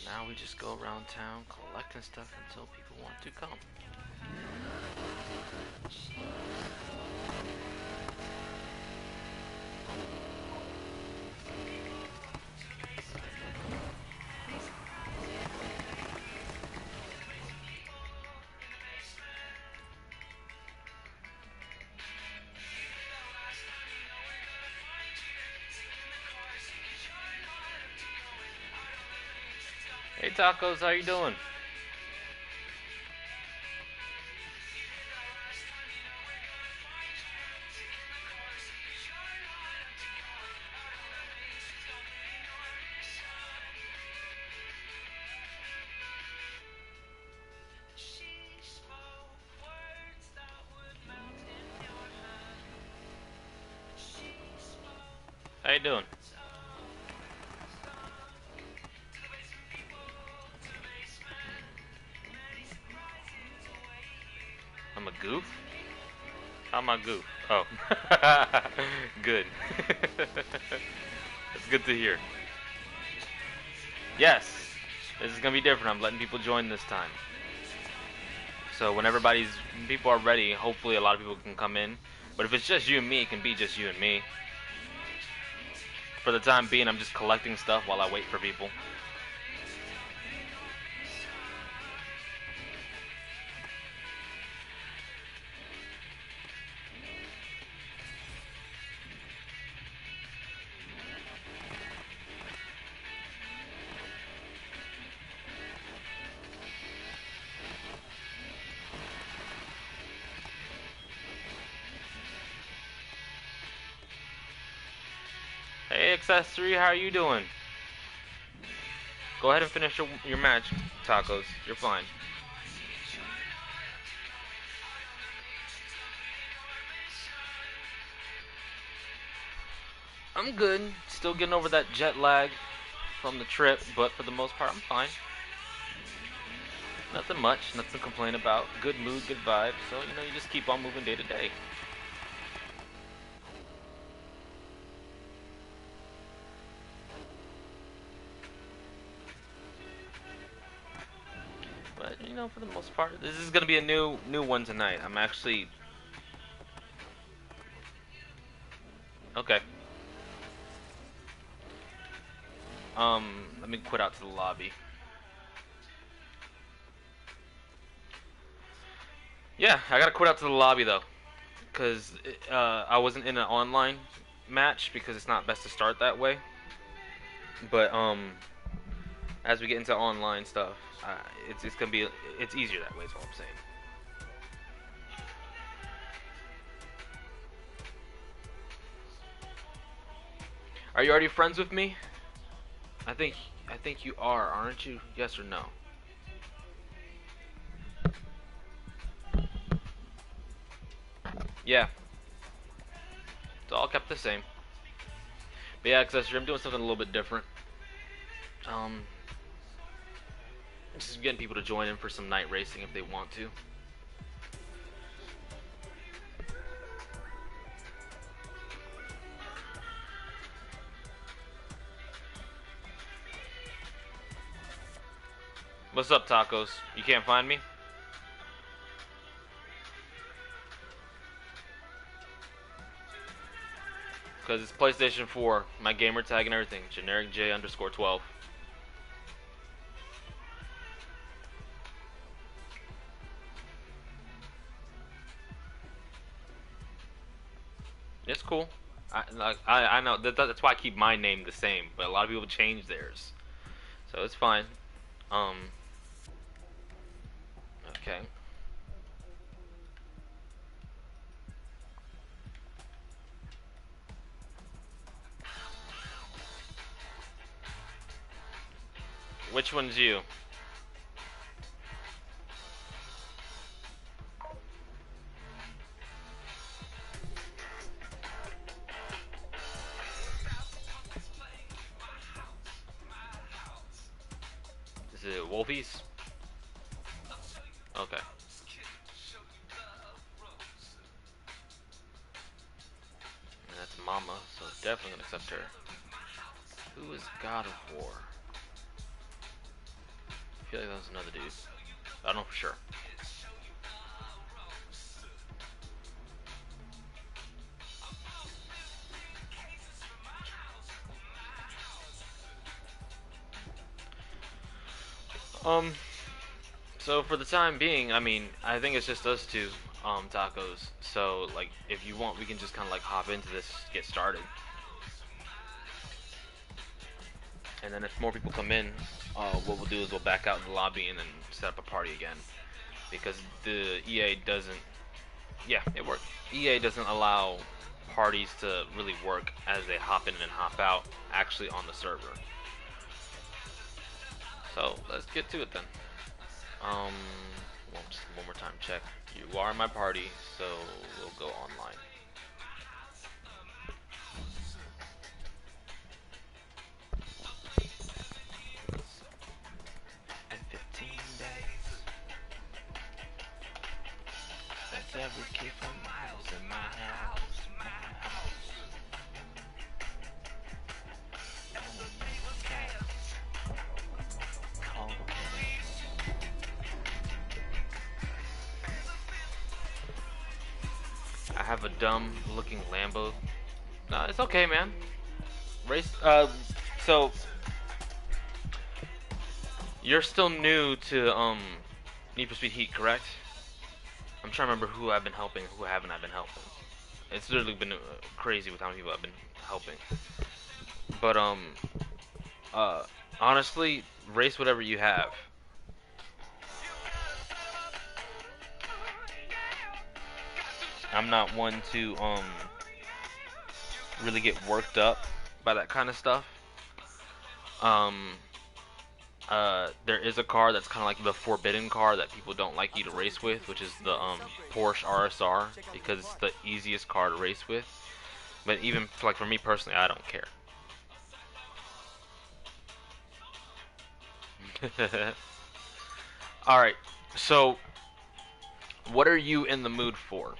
Now we just go around town collecting stuff until people want to come. Hey Tacos, how you doing? How you doing? I'm a goof? How am I goof? Oh. Good. That's good to hear. Yes. This is gonna be different. I'm letting people join this time. So when people are ready, hopefully a lot of people can come in. But if it's just you and me, it can be just you and me. For the time being, I'm just collecting stuff while I wait for people. Hey XS3, how are you doing? Go ahead and finish your match, Tacos. You're fine. I'm good. Still getting over that jet lag from the trip, but for the most part, I'm fine. Nothing much, nothing to complain about. Good mood, good vibe. So, you just keep on moving day to day. But, for the most part, this is gonna be a new one tonight. I'm actually... Okay. Let me quit out to the lobby. Yeah, I gotta quit out to the lobby, though. Because I wasn't in an online match, because it's not best to start that way. But, as we get into online stuff, it's gonna be, it's easier that way, is all I'm saying. Are you already friends with me? I think you are, aren't you? Yes or no? Yeah. It's all kept the same. But yeah, accessory, I'm doing something a little bit different. Um, just getting people to join in for some night racing if they want to. What's up, Tacos? You can't find me? Because it's PlayStation 4, my gamer tag and everything. Generic J underscore 12. It's cool. I know that's why I keep my name the same, but a lot of people change theirs, so it's fine. Um. Okay. Which one's you? Is it Wolfies? Okay. That's Mama, so definitely gonna accept her. Who is God of War? feel like that was another dude. I don't know for sure. So for the time being, I mean, I think it's just us two, tacos. So like, if you want, we can just kind of like hop into this, get started, and then if more people come in, what we'll do is we'll back out in the lobby and then set up a party again, because the EA doesn't. Yeah, it worked. EA doesn't allow parties to really work as they hop in and hop out actually on the server. So let's get to it then. Well, just one more time check. You are in my party, so we'll go online. In 15 days, that's every kid for miles in my house, my house. Cats, cold cats. I have a dumb looking Lambo. No, it's okay, man. Race. So you're still new to Need for Speed Heat, correct? I'm trying to remember who I've been helping, who haven't I been helping. It's literally been crazy with how many people I've been helping. But honestly, race whatever you have. I'm not one to really get worked up by that kind of stuff. There is a car that's kind of like the forbidden car that people don't like you to race with, which is the Porsche RSR, because it's the easiest car to race with. But even like for me personally, I don't care. All right, so what are you in the mood for?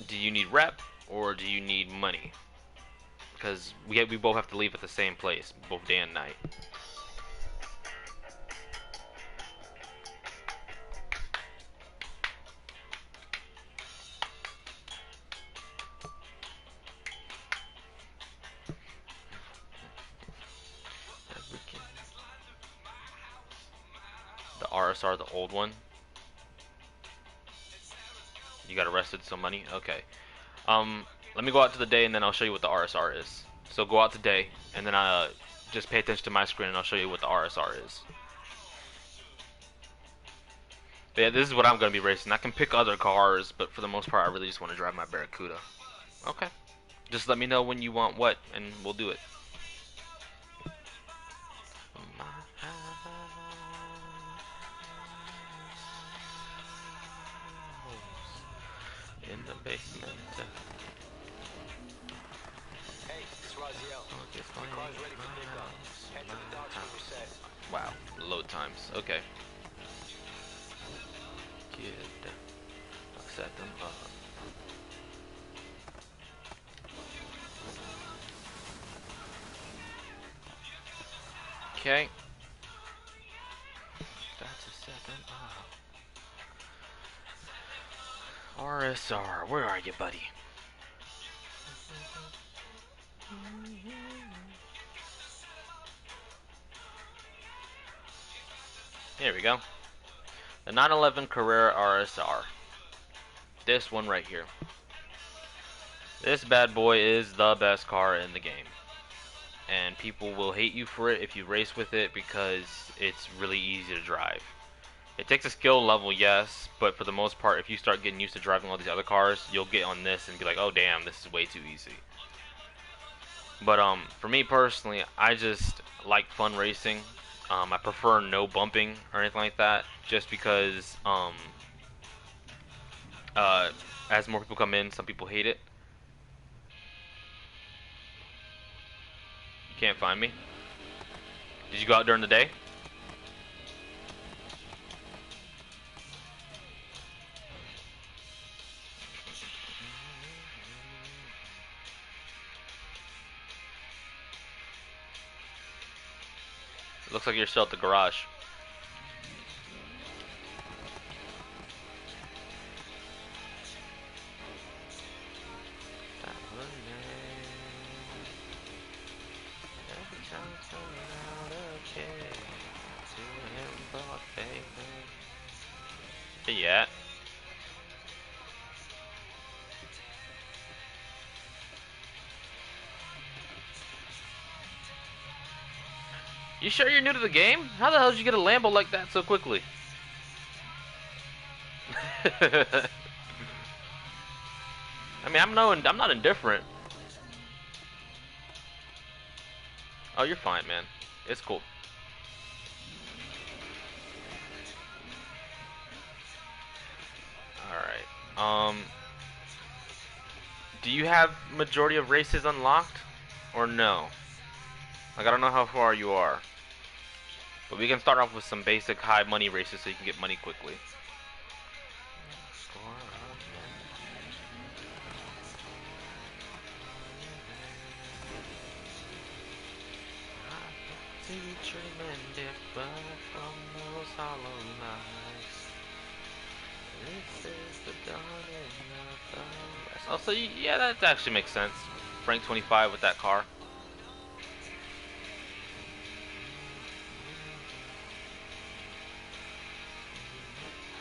Do you need rep or do you need money? Because we both have to leave at the same place, both day and night. The RSR, the old one. You got arrested, so money? Okay. Let me go out to the day and then I'll show you what the RSR is. So go out today and then just pay attention to my screen and I'll show you what the RSR is. But yeah, this is what I'm going to be racing. I can pick other cars, but for the most part I really just want to drive my Barracuda. Okay. Just let me know when you want what and we'll do it. In the basement. Hey, it's Raziel. My car's ready for pickup. Head to the docks when you're set. Wow, load times. Okay. Kid, I'll set them up. Okay. Got to set them up. RSR, where are you, buddy? Here we go. The 911 Carrera RSR. This one right here. This bad boy is the best car in the game. And people will hate you for it if you race with it because it's really easy to drive. It takes a skill level, yes, but for the most part, if you start getting used to driving all these other cars, you'll get on this and be like, oh damn, this is way too easy. But for me personally, I just like fun racing. I prefer no bumping or anything like that, just because as more people come in, some people hate it. You can't find me. Did you go out during the day? Looks like you're still at the garage. Yeah. You sure you're new to the game? How the hell did you get a Lambo like that so quickly? I mean, I'm not indifferent. Oh, you're fine, man. It's cool. All right. Do you have majority of races unlocked, or no? Like, I don't know how far you are, but we can start off with some basic high money races so you can get money quickly. Oh, so yeah, that actually makes sense. Rank 25 with that car.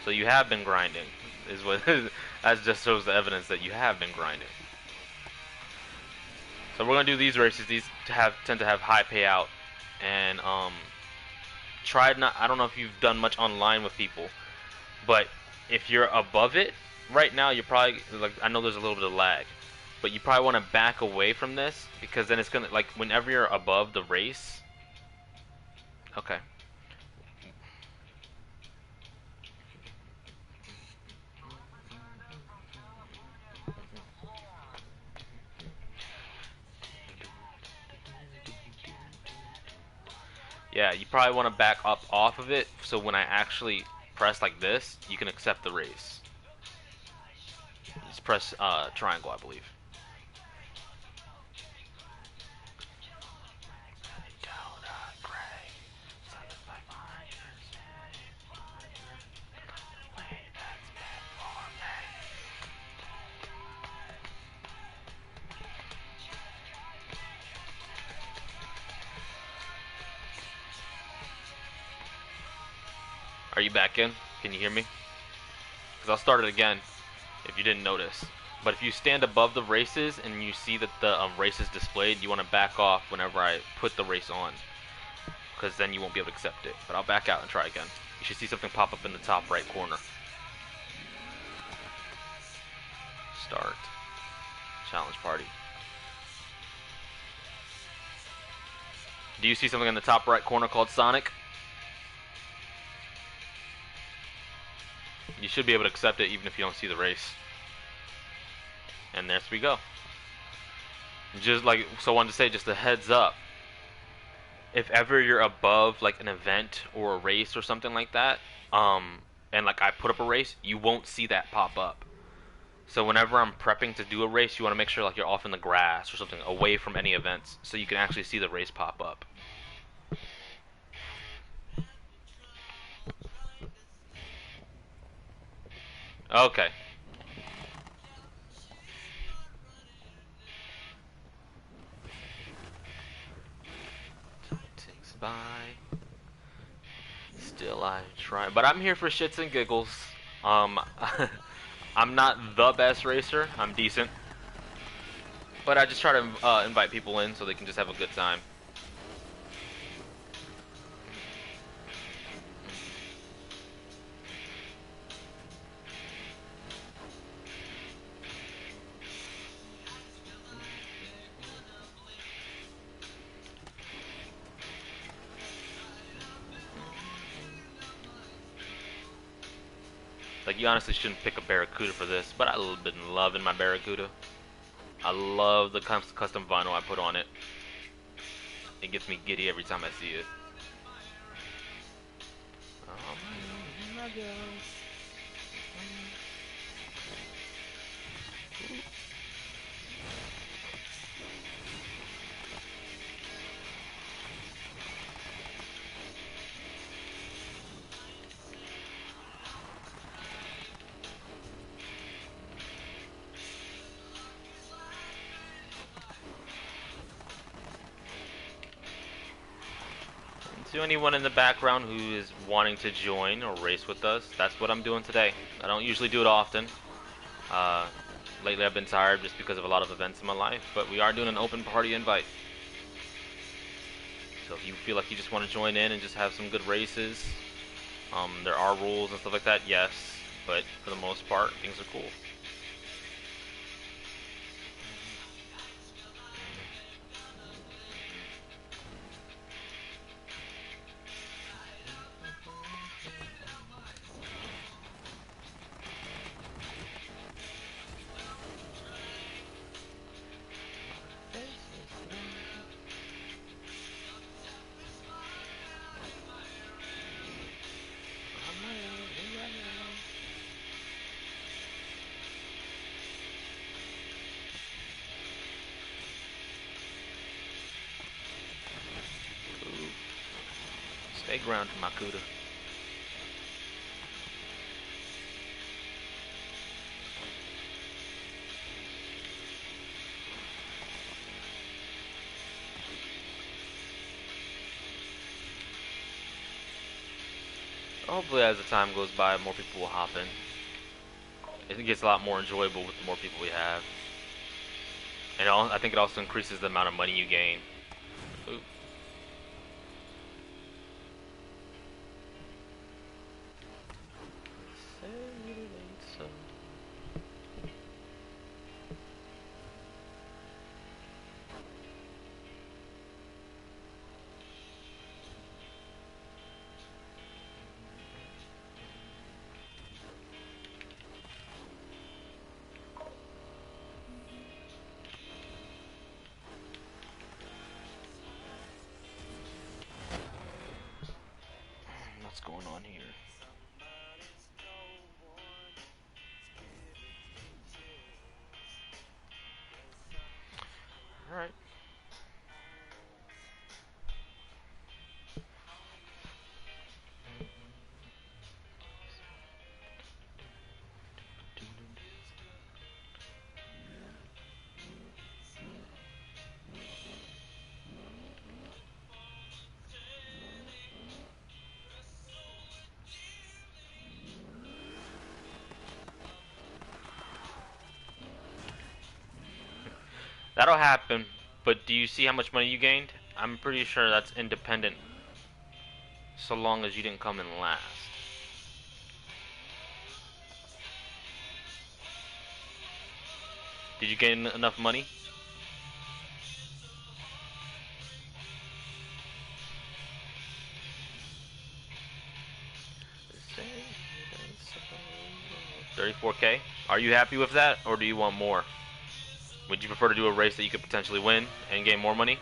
So you have been grinding, is what that just shows the evidence that you have been grinding. So we're gonna do these races. These tend to have high payout, and try not. I don't know if you've done much online with people, but if you're above it right now, you're probably like, I know there's a little bit of lag, but you probably want to back away from this because then it's gonna, like, whenever you're above the race. Okay. Yeah, you probably want to back up off of it so when I actually press like this, you can accept the race. Just press triangle, I believe. Are you back in? Can you hear me? Because I'll start it again if you didn't notice. But if you stand above the races and you see that the race is displayed, you want to back off whenever I put the race on. Because then you won't be able to accept it. But I'll back out and try again. You should see something pop up in the top right corner. Start. Challenge party. Do you see something in the top right corner called Sonic? You should be able to accept it even if you don't see the race. And there we go. Just like, so I wanted to say, just a heads up. If ever you're above like an event or a race or something like that, and like I put up a race, you won't see that pop up. So whenever I'm prepping to do a race, you want to make sure like you're off in the grass or something, away from any events, so you can actually see the race pop up. Okay. Ticks by. Still I try, but I'm here for shits and giggles. Um, I'm not the best racer. I'm decent, but I just try to invite people in so they can just have a good time. Like, you honestly shouldn't pick a Barracuda for this, but I've been loving my Barracuda. I love the custom vinyl I put on it. It gets me giddy every time I see it. To anyone in the background who is wanting to join or race with us, that's what I'm doing today. I don't usually do it often. Uh, Lately I've been tired just because of a lot of events in my life, but we are doing an open party invite. So if you feel like you just want to join in and just have some good races, there are rules and stuff like that, yes, but for the most part, things are cool. Stay grounded, Makuta. Hopefully as the time goes by, more people will hop in. It gets a lot more enjoyable with the more people we have. And I think it also increases the amount of money you gain. Ooh. What's going on here? Alright. That'll happen, but do you see how much money you gained? I'm pretty sure that's independent, so long as you didn't come in last. Did you gain enough money? $34K? Are you happy with that, or do you want more? Would you prefer to do a race that you could potentially win and gain more money?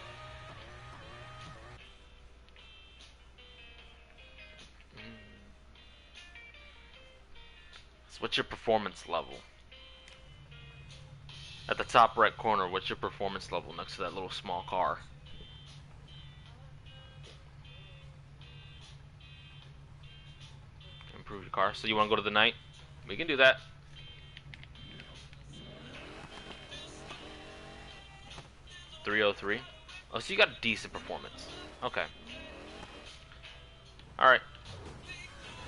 So what's your performance level? At the top right corner, what's your performance level next to that little small car? Improve your car. So you want to go to the night? We can do that. 303. Oh, so you got a decent performance. Okay. Alright.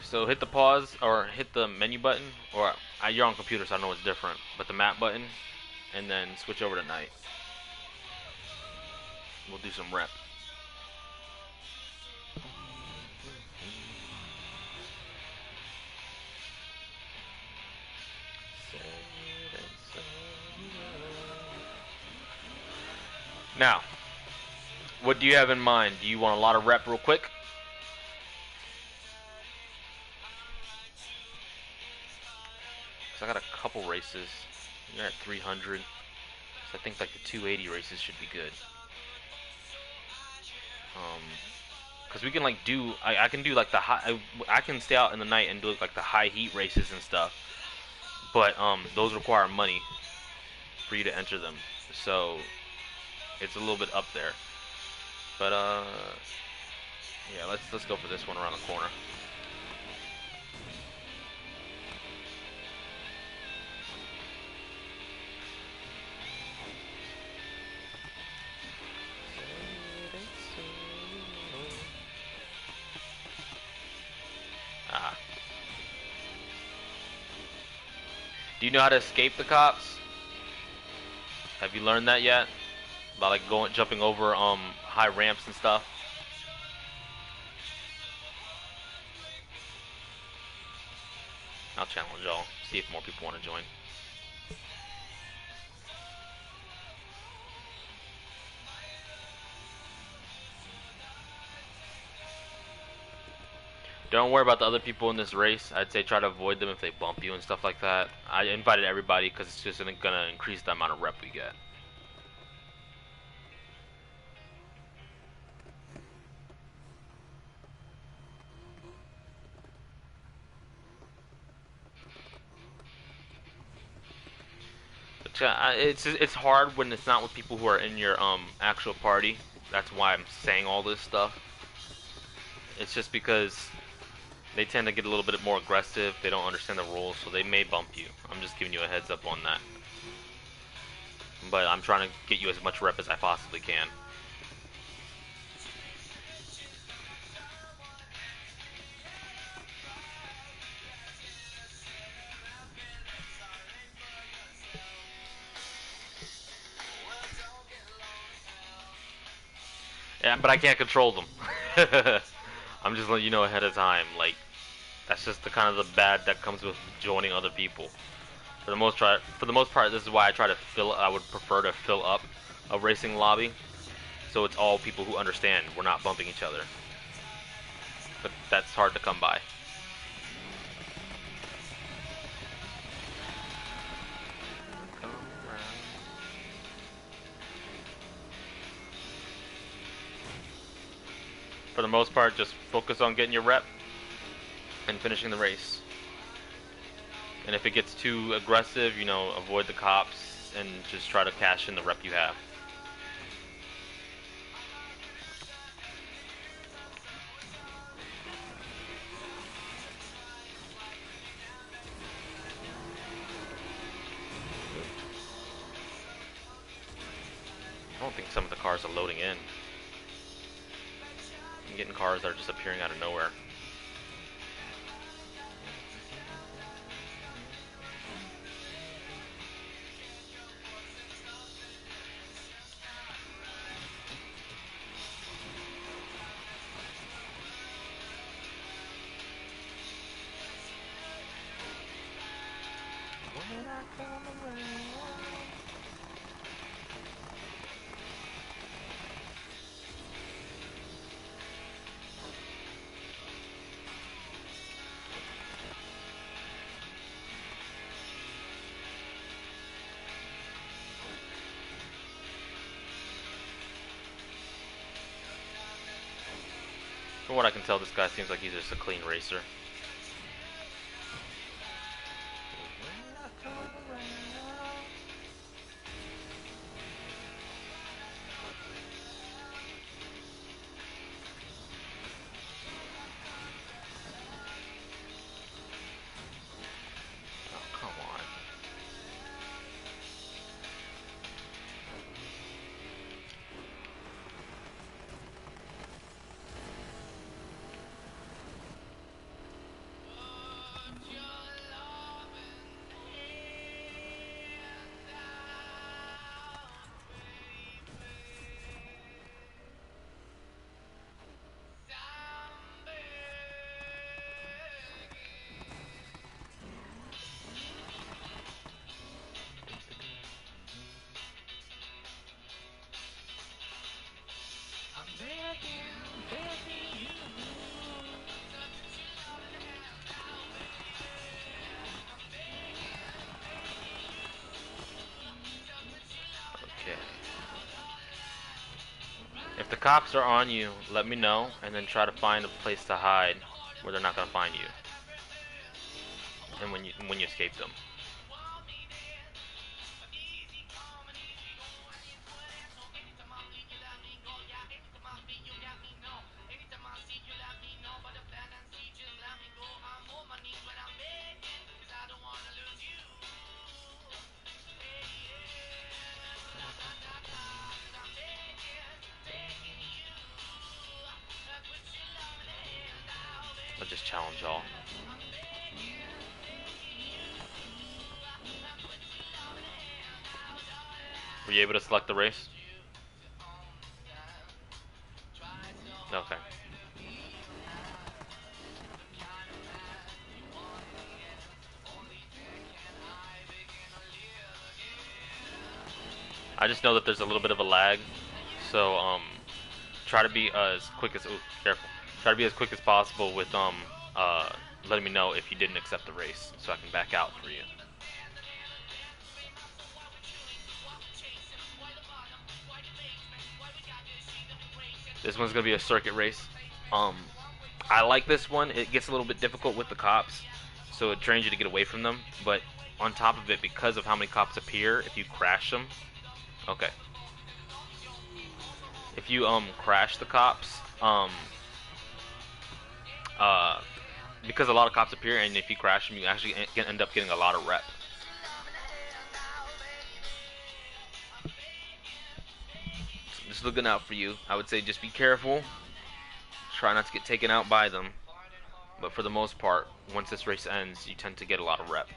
So hit the pause, or hit the menu button, or you're on computer so I know it's different, but the map button, and then switch over to night. We'll do some rep. Now, what do you have in mind? Do you want a lot of rep real quick? Because I got a couple races. You're at 300. So I think like the 280 races should be good. Because we can like do, I can do like the high, I can stay out in the night and do like the high heat races and stuff. But those require money for you to enter them. So it's a little bit up there. But yeah, let's go for this one around the corner. Do you know how to escape the cops? Have you learned that yet? About like jumping over high ramps and stuff. I'll challenge y'all. See if more people want to join. Don't worry about the other people in this race. I'd say try to avoid them if they bump you and stuff like that. I invited everybody because it's just gonna increase the amount of rep we get. It's hard when it's not with people who are in your actual party. That's why I'm saying all this stuff. It's just because they tend to get a little bit more aggressive. They don't understand the rules, so they may bump you. I'm just giving you a heads up on that. But I'm trying to get you as much rep as I possibly can. Yeah, but I can't control them. I'm just letting you know ahead of time. Like, that's just the kind of the bad that comes with joining other people. For the most part, this is why I would prefer to fill up a racing lobby, so it's all people who understand we're not bumping each other. But that's hard to come by. For the most part, just focus on getting your rep and finishing the race. And if it gets too aggressive, you know, avoid the cops and just try to cash in the rep you have. I don't think some of the cars are loading in. I'm getting cars that are just appearing out of nowhere. From what I can tell, this guy seems like he's just a clean racer. Oh, come on. Okay. If the cops are on you, let me know, and then try to find a place to hide where they're not gonna find you. And when you escape them. I'll just challenge y'all. Were you able to select the race? Okay. I just know that there's a little bit of a lag, so try to be as quick as careful. Try to be as quick as possible with uh letting me know if you didn't accept the race, so I can back out for you. This one's gonna be a circuit race. Um, I like this one. It gets a little bit difficult with the cops, so it trains you to get away from them. But on top of it, because of how many cops appear, if you crash them, okay. If you crash the cops, uh, because a lot of cops appear, and if you crash them, you actually end up getting a lot of rep. So just looking out for you. I would say just be careful. Try not to get taken out by them. But for the most part, once this race ends, you tend to get a lot of rep.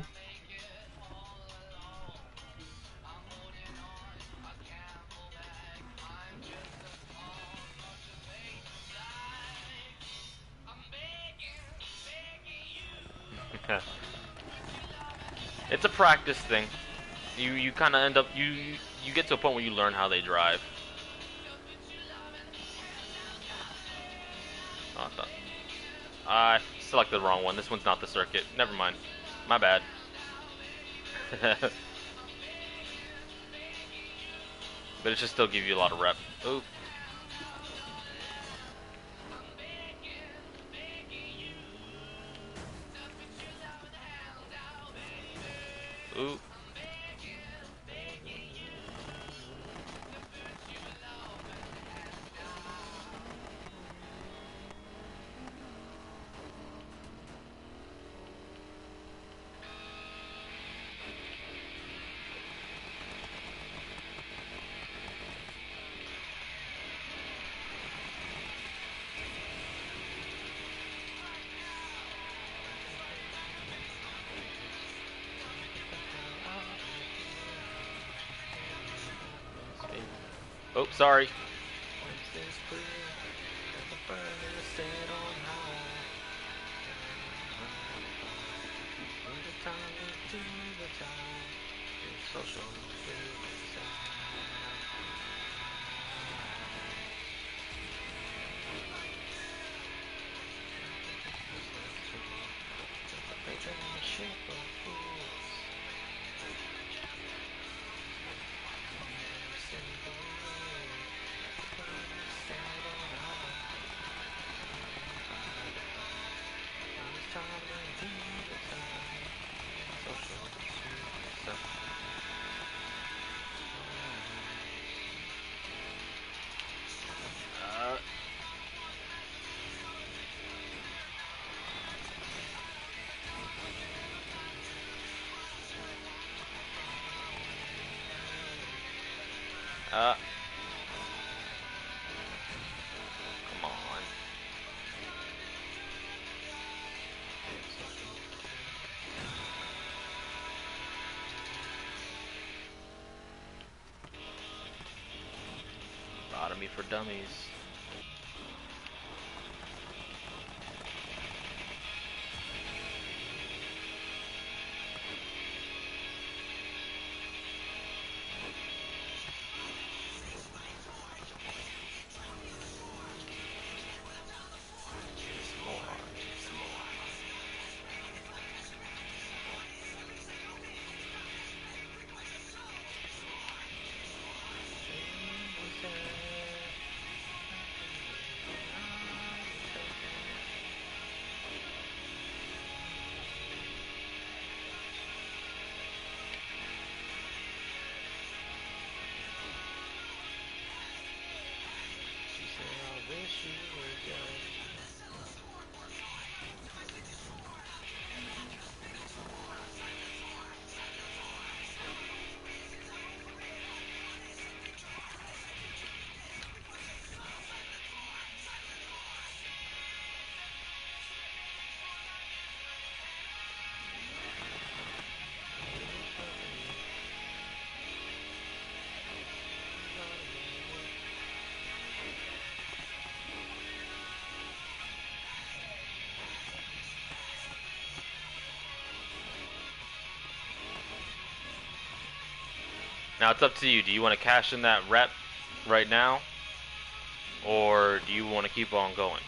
It's a practice thing. You kind of end up you get to a point where you learn how they drive. Oh, I selected the wrong one. This one's not the circuit. Never mind. My bad. But it should still give you a lot of rep. Oop. Oop. Oh, sorry. Come on. Bottomy for dummies. Now it's up to you. Do you want to cash in that rep right now, or do you want to keep on going?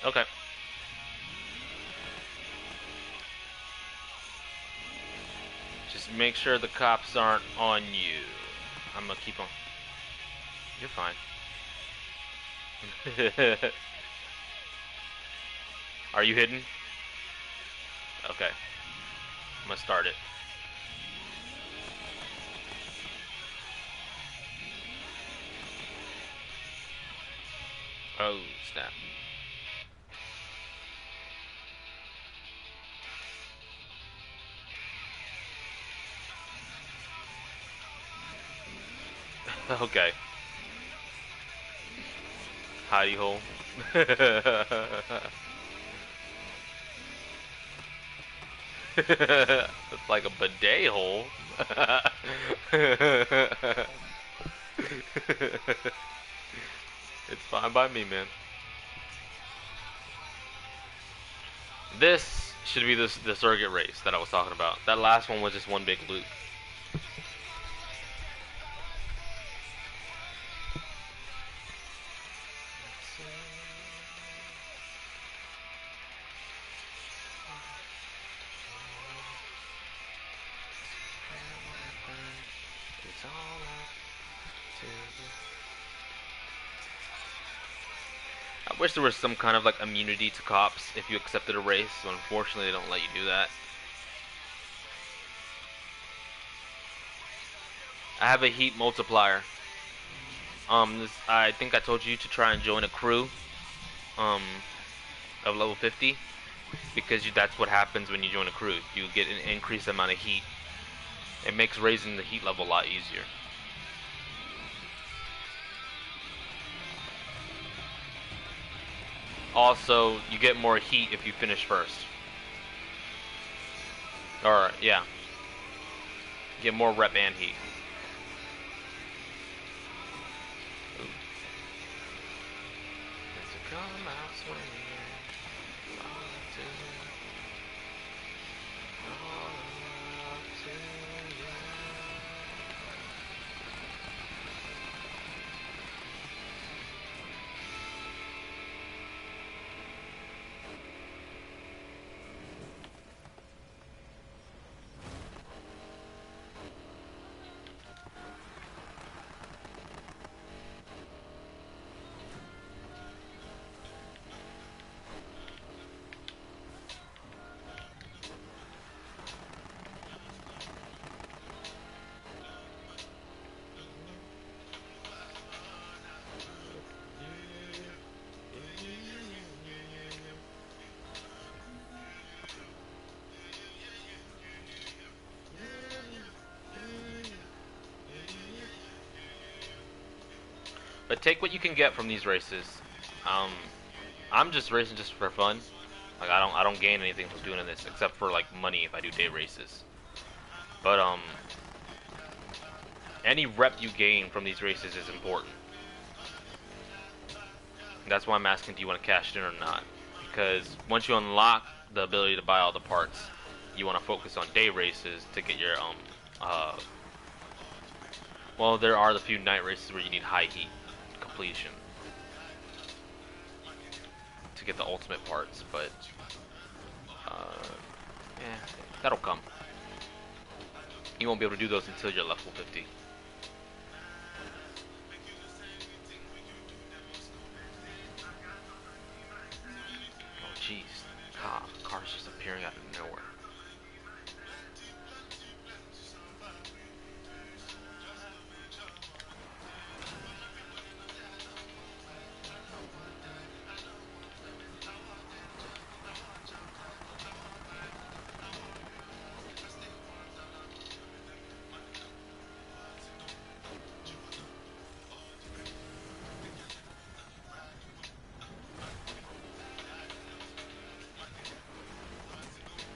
Okay. Just make sure the cops aren't on you. I'm gonna keep on. You're fine. Are you hidden? Okay. I'm gonna start it. Oh, snap. Okay. Hidey hole. It's like a bidet hole. It's fine by me, man. This should be the surrogate race that I was talking about. That last one was just one big loop. I wish there was some kind of like immunity to cops if you accepted a race, so unfortunately they don't let you do that. I have a heat multiplier. I think I told you to try and join a crew, um, of level 50, because that's what happens when you join a crew. You get an increased amount of heat. It makes raising the heat level a lot easier. Also, you get more heat if you finish first. Or, yeah. Get more rep and heat. But take what you can get from these races. Um, I'm just racing just for fun. Like I don't gain anything from doing this except for like money if I do day races. But any rep you gain from these races is important. That's why I'm asking, do you want to cash it in or not? Because once you unlock the ability to buy all the parts, you want to focus on day races to get your well, there are the few night races where you need high heat completion to get the ultimate parts, but yeah, that'll come. You won't be able to do those until you're level 50. Oh jeez, cars just appearing out of nowhere.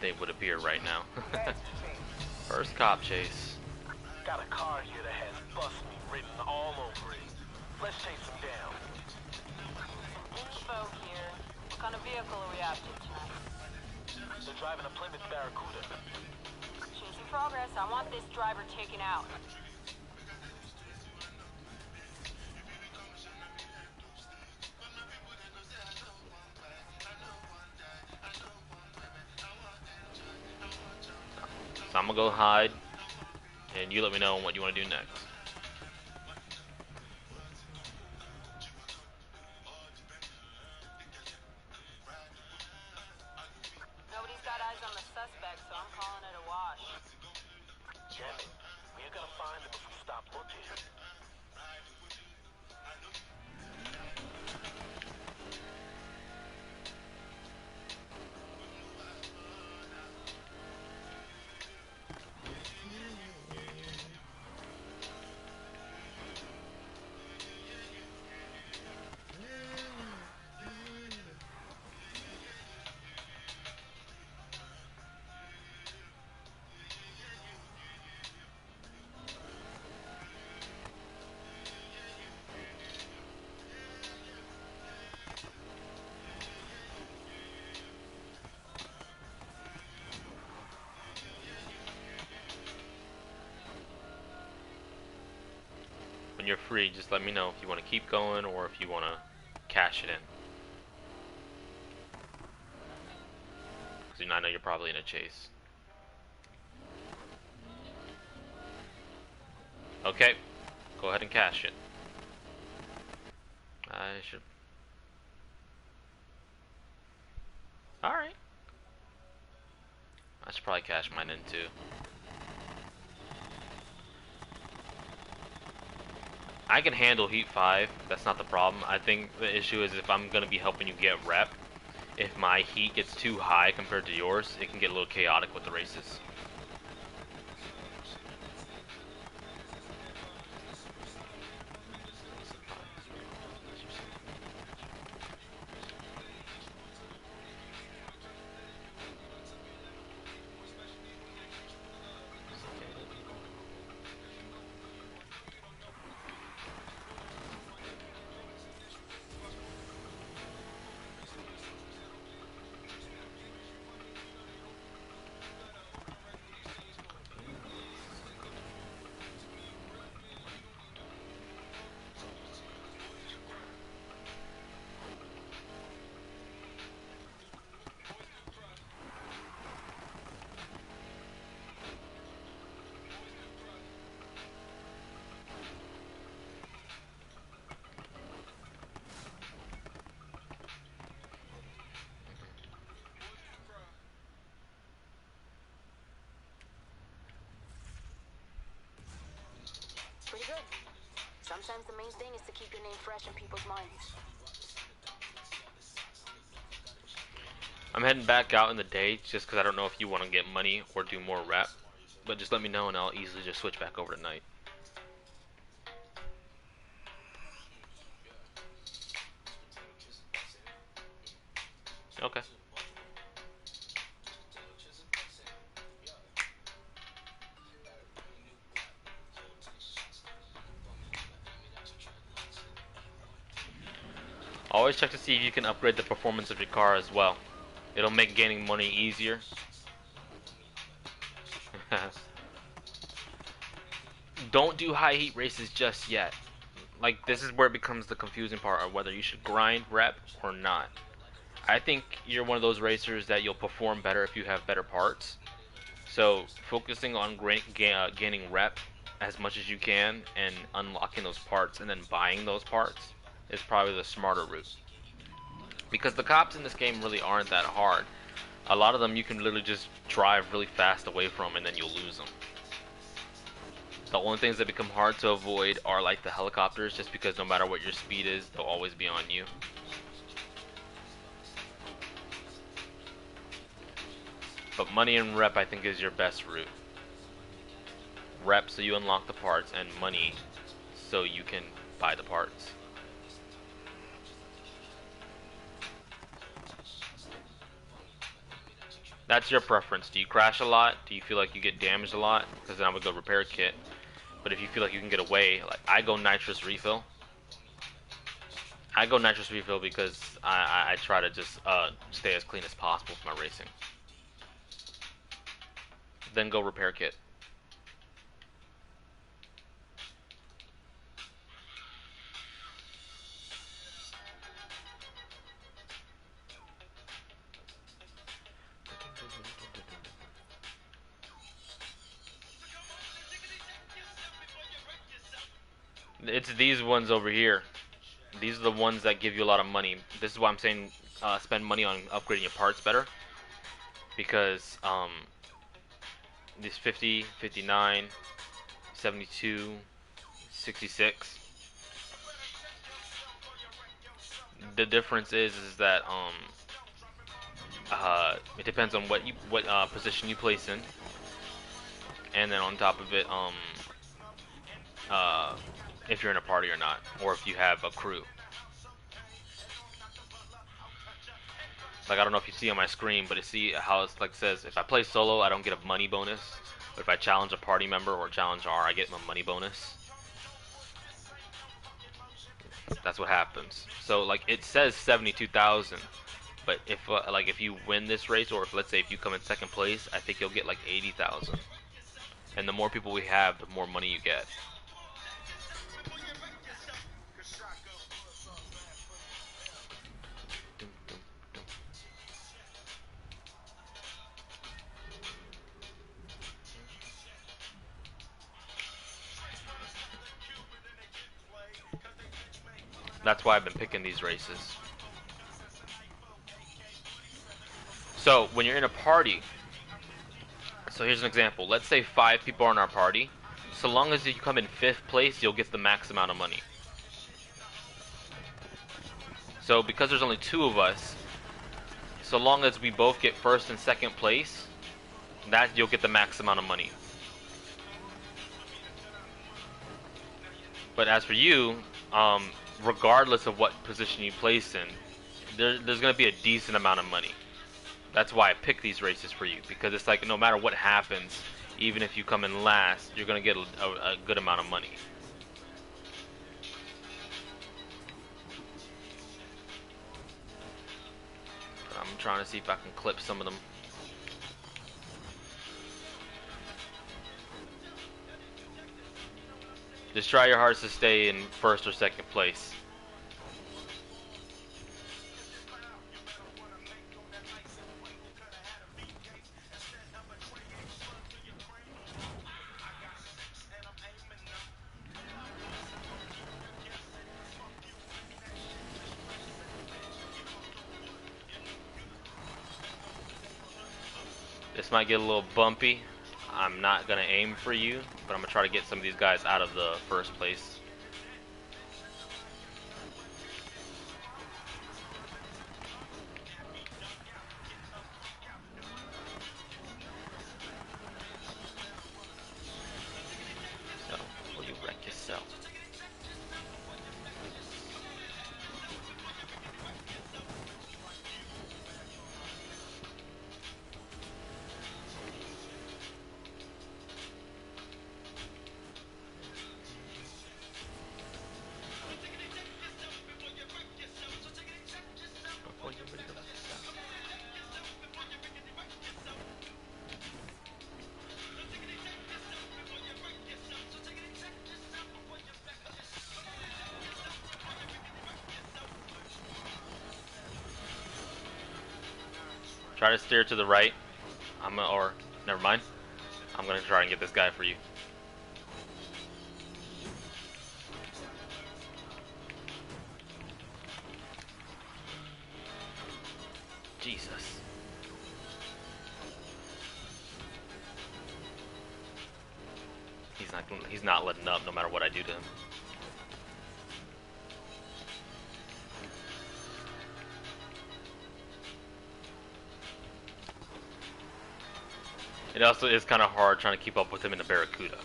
they would appear right now. First cop chase. Got a car here that has "bust me" written all over it. Let's chase him down. Info here. What kind of vehicle are we after tonight? They're driving a Plymouth Barracuda. Chasing progress. I want this driver taken out. So I'm gonna go hide, and you let me know what you want to do next. Nobody's got eyes on the suspect, so I'm calling it a wash. Damn it. We're gonna find him if we stop looking. When you're free, just let me know if you want to keep going or if you want to cash it in. Because I know you're probably in a chase. Okay, go ahead and cash it. I should. Alright. I should probably cash mine in too. I can handle Heat 5, that's not the problem. I think the issue is if I'm going to be helping you get rep, if my heat gets too high compared to yours, it can get a little chaotic with the races. Pretty good. Sometimes the main thing is to keep your name fresh in people's minds. I'm heading back out in the day just because I don't know if you want to get money or do more rep. But just let me know and I'll easily just switch back over to night. Okay. Always check to see if you can upgrade the performance of your car as well. It'll make gaining money easier. Don't do high heat races just yet. Like, this is where it becomes the confusing part of whether you should grind rep or not. I think you're one of those racers that you'll perform better if you have better parts. So focusing on gaining rep as much as you can and unlocking those parts and then buying those parts is probably the smarter route. Because the cops in this game really aren't that hard. A lot of them you can literally just drive really fast away from and then you'll lose them. The only things that become hard to avoid are like the helicopters, just because no matter what your speed is, they'll always be on you. But money and rep I think is your best route. Rep so you unlock the parts, and money so you can buy the parts. That's your preference. Do you crash a lot? Do you feel like you get damaged a lot? Because then I would go repair kit. But if you feel like you can get away, like I go nitrous refill. I go nitrous refill because I try to just stay as clean as possible for my racing. Then go repair kit. It's these ones over here. These are the ones that give you a lot of money. This is why I'm saying spend money on upgrading your parts better. Because these 50, 59, 72, 66. The difference is that it depends on what position you place in, and then on top of it uh, if you're in a party or not, or if you have a crew. Like I don't know if you see on my screen, but you see how it's like says if I play solo I don't get a money bonus, but if I challenge a party member or challenge R I get my money bonus. That's what happens. So like it says 72,000, but if you win this race, or if let's say if you come in second place, I think you'll get like 80,000. And the more people we have, the more money you get. That's why I've been picking these races. So when you're in a party, so here's an example. Let's say 5 people are in our party. So long as you come in 5th place, you'll get the max amount of money. So because there's only 2 of us, so long as we both get 1st and 2nd place, that you'll get the max amount of money. But as for you, regardless of what position you place in, there's going to be a decent amount of money. That's why I pick these races for you, because it's like no matter what happens, even if you come in last, you're going to get a good amount of money. I'm trying to see if I can clip some of them. Just try your hardest to stay in 1st or 2nd place. This might get a little bumpy. I'm not going to aim for you, but I'm going to try to get some of these guys out of the 1st place. So, will you wreck yourself? Try to steer to the right. Or never mind. I'm gonna try and get this guy for you. Jesus. He's not letting up no matter what I do to him. It also is kind of hard trying to keep up with him in the Barracuda.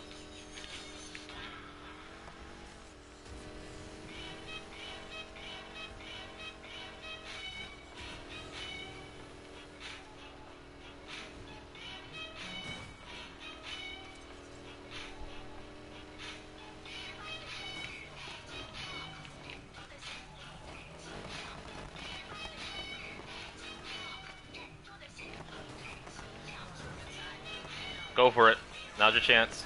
Go for it. Now's your chance.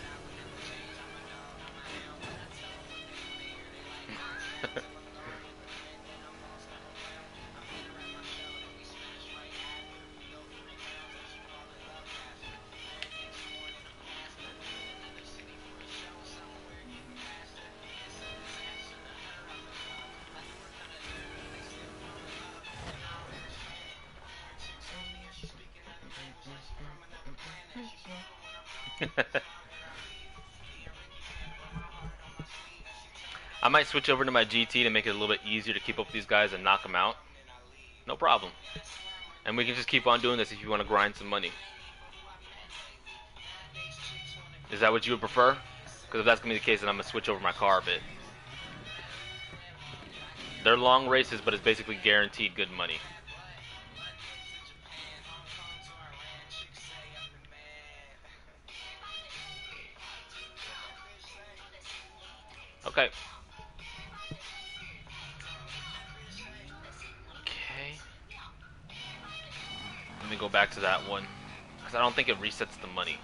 I might switch over to my GT to make it a little bit easier to keep up with these guys and knock them out. No problem. And we can just keep on doing this if you want to grind some money. Is that what you would prefer? Because if that's going to be the case, then I'm going to switch over my car a bit. They're long races, but it's basically guaranteed good money. Okay. Okay. Let me go back to that one. Because I don't think it resets the money.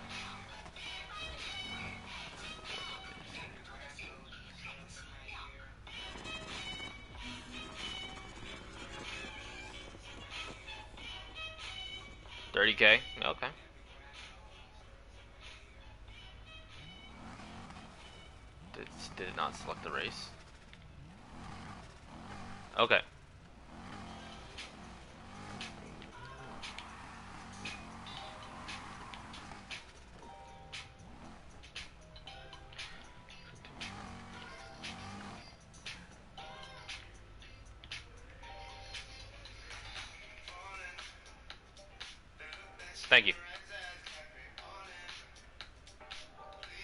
$30K? Okay. Did it not select the race? Okay. Thank you.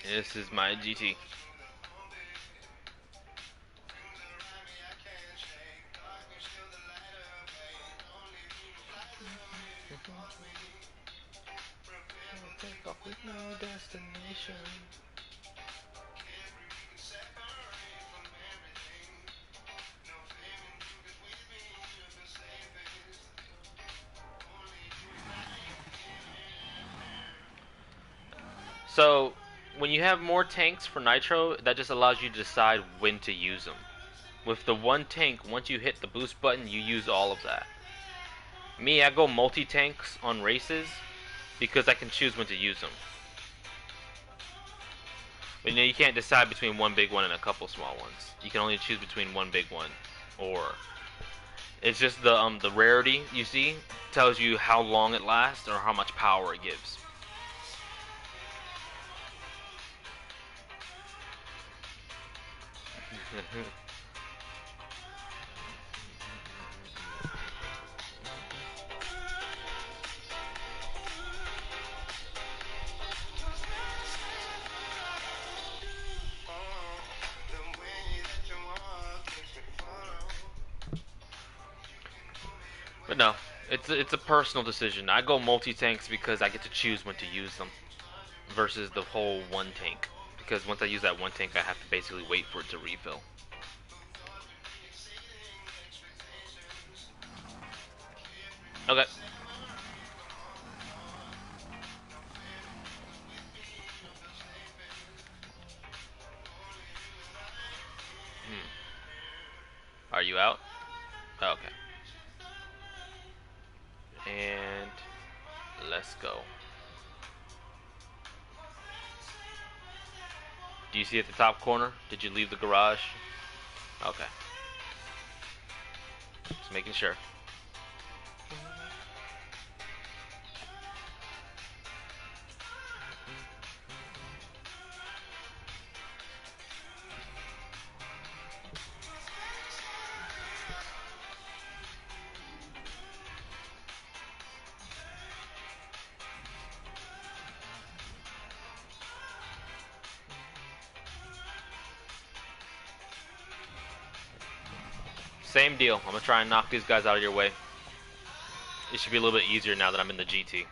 This is my GT. Take off with no destination. So, when you have more tanks for nitro, that just allows you to decide when to use them. With the one tank, once you hit the boost button, you use all of that. Me, I go multi-tanks on races because I can choose when to use them. But you can't decide between one big one and a couple small ones. You can only choose between one big one, or it's just the rarity you see tells you how long it lasts or how much power it gives. But no, it's a personal decision. I go multi-tanks because I get to choose when to use them versus the whole one tank. Because once I use that one tank, I have to basically wait for it to refill. Okay. Are you out? Okay. And let's go. Do you see at the top corner? Did you leave the garage? Okay. Just making sure. Same deal. I'm gonna try and knock these guys out of your way. It should be a little bit easier now that I'm in the GT.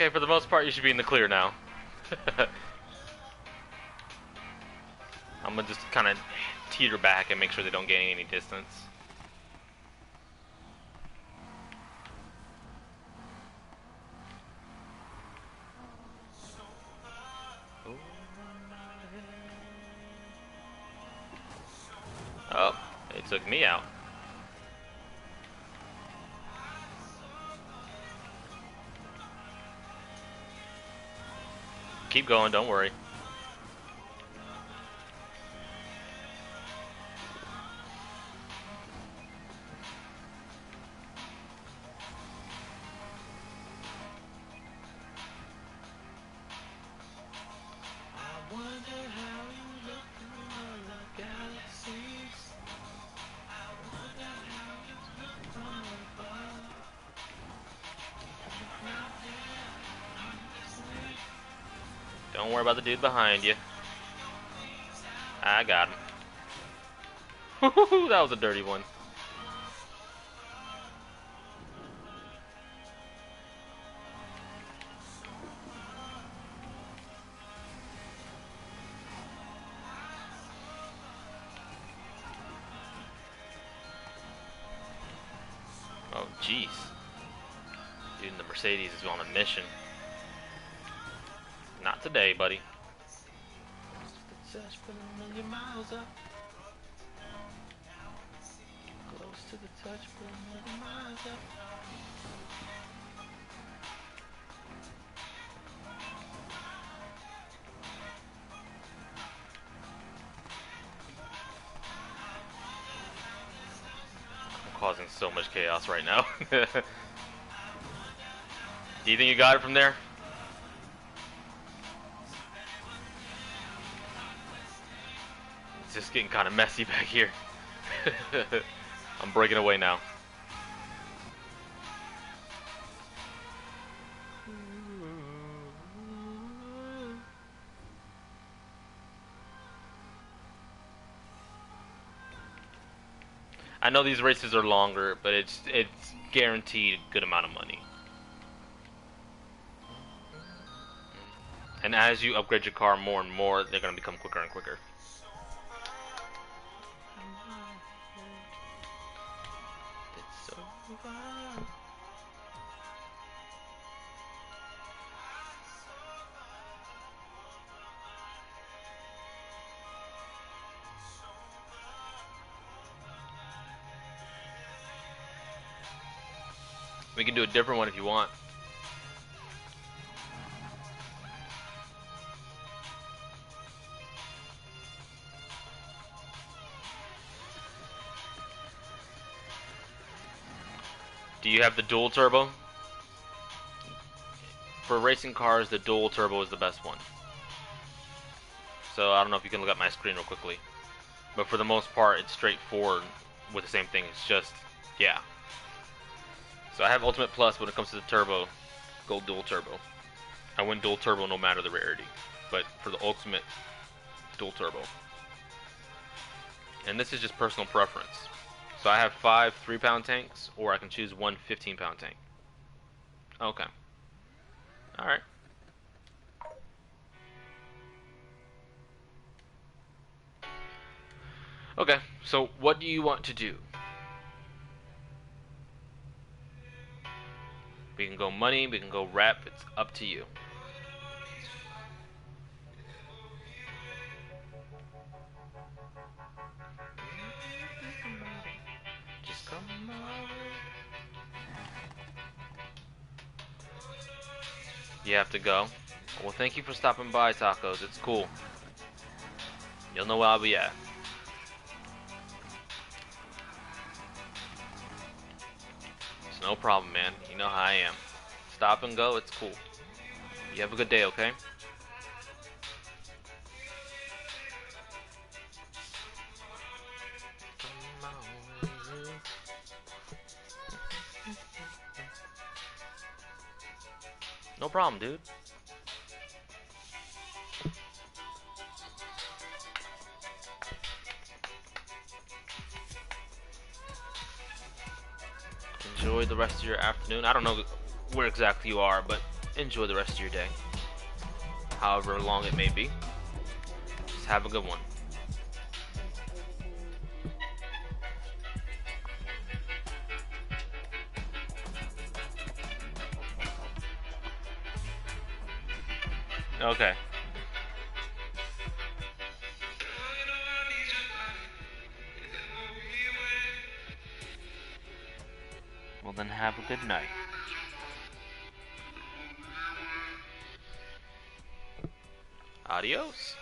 Okay, for the most part, you should be in the clear now. I'm gonna just kind of teeter back and make sure they don't gain any distance. Oh, it took me out. Keep going, don't worry. Don't worry about the dude behind you. I got him. That was a dirty one. Oh, jeez. Dude in the Mercedes is on a mission. Not today, buddy. Close to the touch, but a million miles up. I'm causing so much chaos right now. Do you think you got it from there? It's just getting kind of messy back here. I'm breaking away now. I know these races are longer, but it's guaranteed a good amount of money. And as you upgrade your car more and more, they're going to become quicker and quicker. It's over. We can do a different one if you want. Do you have the dual turbo? For racing cars, the dual turbo is the best one. So I don't know if you can look at my screen real quickly. But for the most part, it's straightforward with the same thing. It's just, yeah. So I have Ultimate Plus when it comes to the turbo. Go dual turbo. I win dual turbo no matter the rarity. But for the Ultimate, dual turbo. And this is just personal preference. So I have 5 3-pound tanks, or I can choose one 15-pound tank. Okay. Alright. Okay, so what do you want to do? We can go money, we can go rep, it's up to you. Just come over. You have to go. Well, thank you for stopping by, Tacos. It's cool. You'll know where I'll be at. It's no problem, man. You know how I am. Stop and go, it's cool. You have a good day, okay? No problem, dude. Enjoy the rest of your afternoon. I don't know where exactly you are, but enjoy the rest of your day, however long it may be. Just have a good one. Okay. Well, then have a good night. Adios.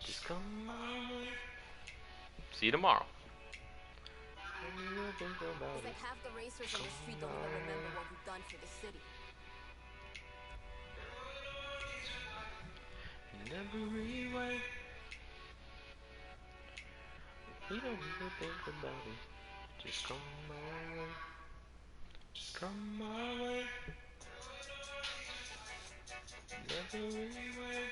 Just come on. See you tomorrow. It's like half the racers on the street don't even remember what we've done for the city. In every way. We don't even think about it. Just come my way. Just come my way. In every way.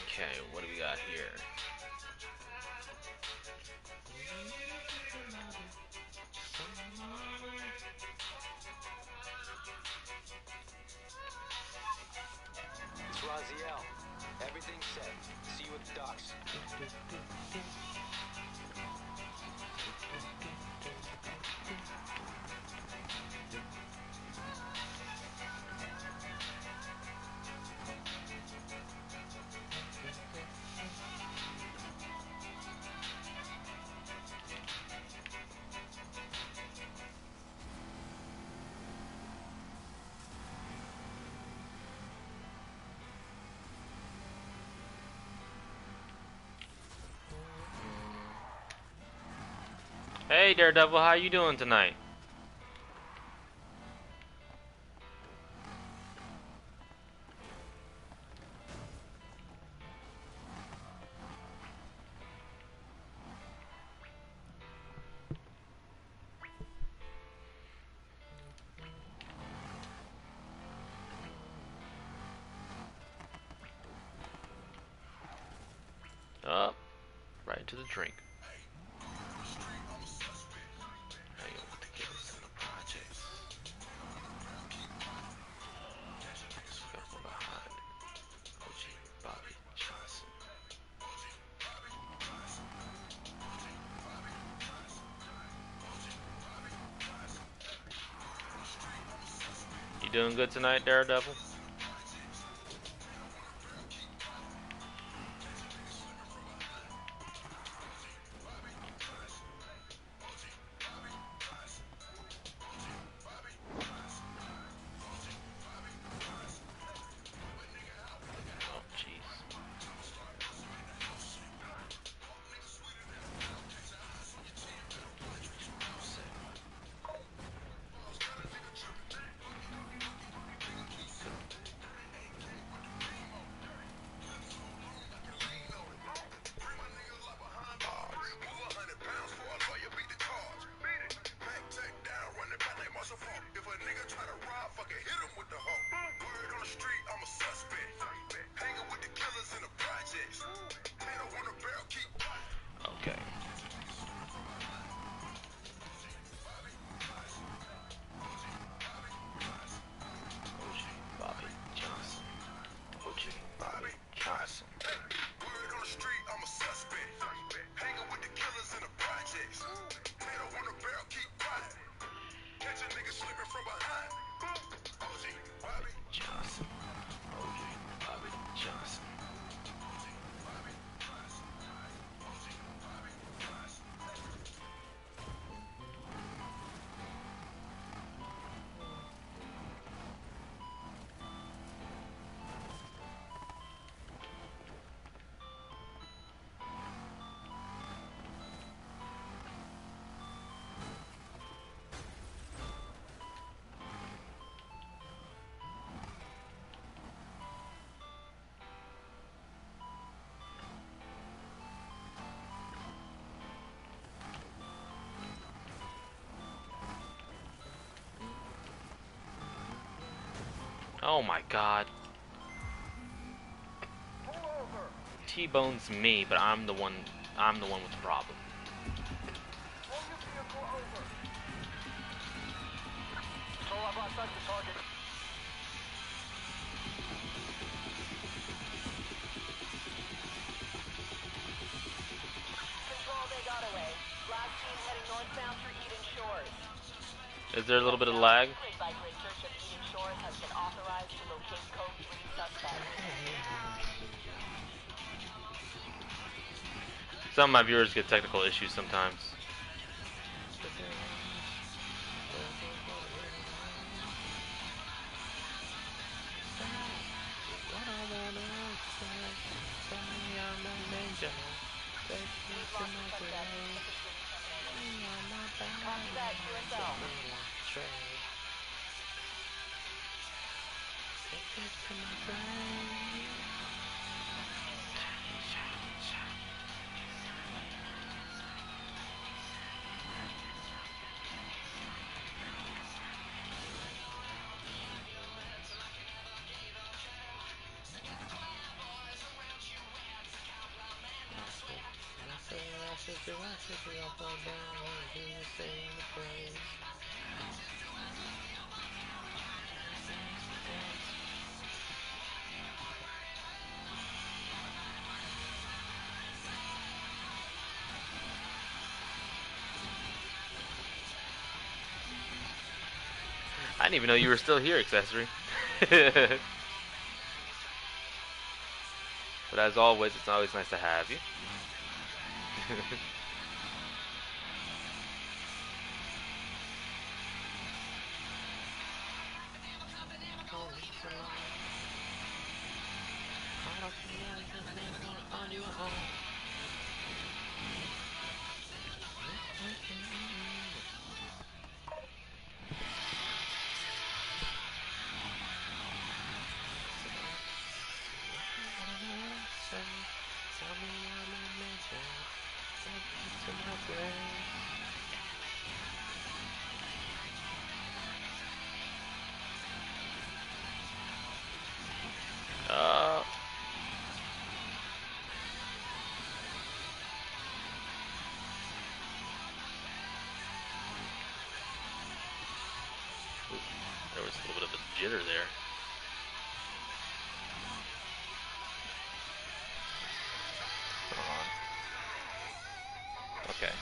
Okay, what do we got here? It's Raziel. Everything's set. See you at the docks. Hey Daredevil, how you doing tonight? Up, right into the drink. Hanging with the killers in the projects. Got from behind. OG Bobby Johnson. You doing good tonight, Daredevil? Oh, jeez. Okay. OG Bobby Johnson. OG Bobby Johnson. Word on the street, I'm a suspect. Hanging with the killers in the projects. They don't want a barrel, keep quiet. Catch a nigga slipping from behind. OG Bobby Johnson. OG Bobby Johnson. Oh my god. T-bones me, but I'm the one with the problem. Control, I've lost sight of the target. Control, they got away. Last team heading northbound through Eden Shores. Is there a little bit of lag? Grid-by-grid search of Eden Shores has been authorized to locate Code 3 suspects. Some of my viewers get technical issues sometimes. Copy that, QSL. I didn't even know you were still here, Accessory. But as always, it's always nice to have you. There was a little bit of a jitter there. Okay.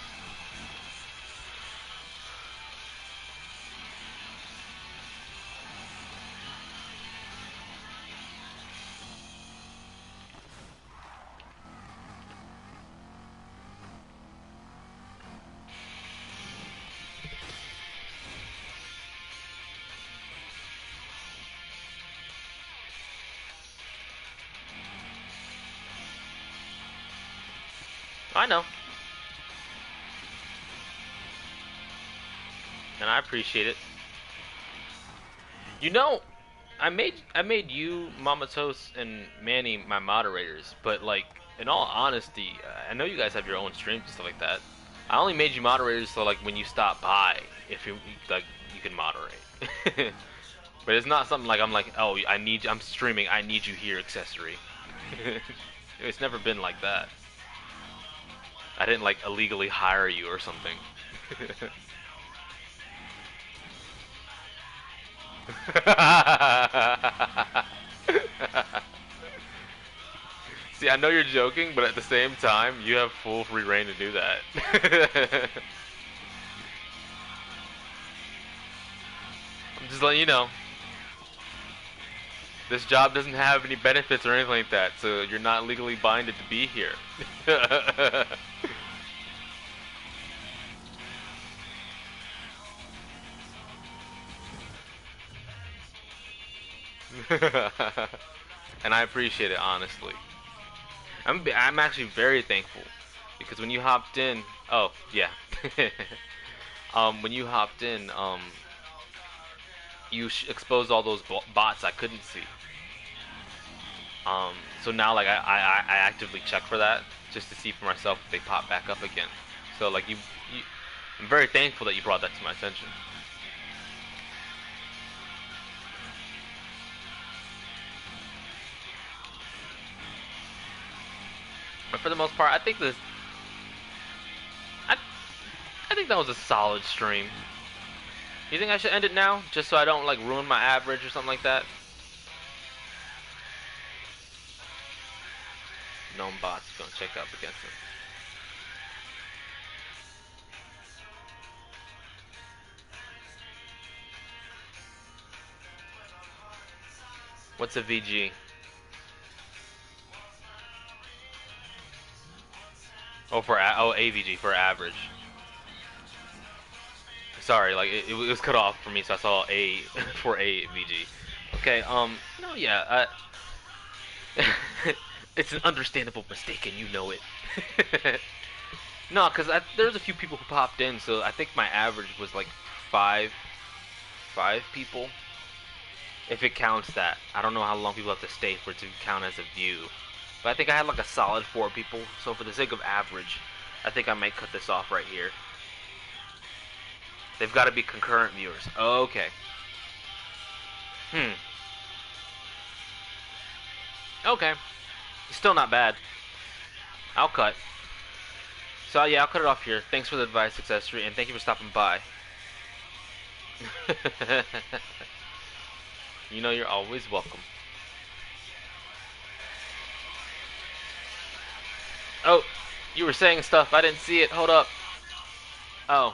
I know. And I appreciate it. You know, I made you, Mama Toast, and Manny my moderators, but like in all honesty, I know you guys have your own streams and stuff like that. I only made you moderators so like when you stop by, if you like, you can moderate. But it's not something like I'm like, oh, I'm streaming, I need you here, Accessory. It's never been like that. I didn't like illegally hire you or something. See, I know you're joking, but at the same time, you have full free reign to do that. I'm just letting you know. This job doesn't have any benefits or anything like that, so you're not legally binded to be here. And I appreciate it, honestly. I'm actually very thankful because when you hopped in, oh yeah, when you hopped in, you exposed all those bots I couldn't see. So now like I actively check for that just to see for myself if they pop back up again. So like I'm very thankful that you brought that to my attention. But for the most part, I, I think that was a solid stream. You think I should end it now, just so I don't like ruin my average or something like that? Gnome bots gonna check up against him. What's a VG? Oh, AVG for average. Sorry, like it was cut off for me, so I saw A for AVG. Okay, no, yeah, it's an understandable mistake, and you know it. No, because there's a few people who popped in, so I think my average was like five people. If it counts that. I don't know how long people have to stay for it to count as a view. But I think I had like a solid 4 people, so for the sake of average, I think I might cut this off right here. They've got to be concurrent viewers. Okay. Okay. Still not bad. I'll cut. So yeah, I'll cut it off here. Thanks for the advice, Accessory, and thank you for stopping by. You know you're always welcome. Oh, you were saying stuff. I didn't see it. Hold up. Oh.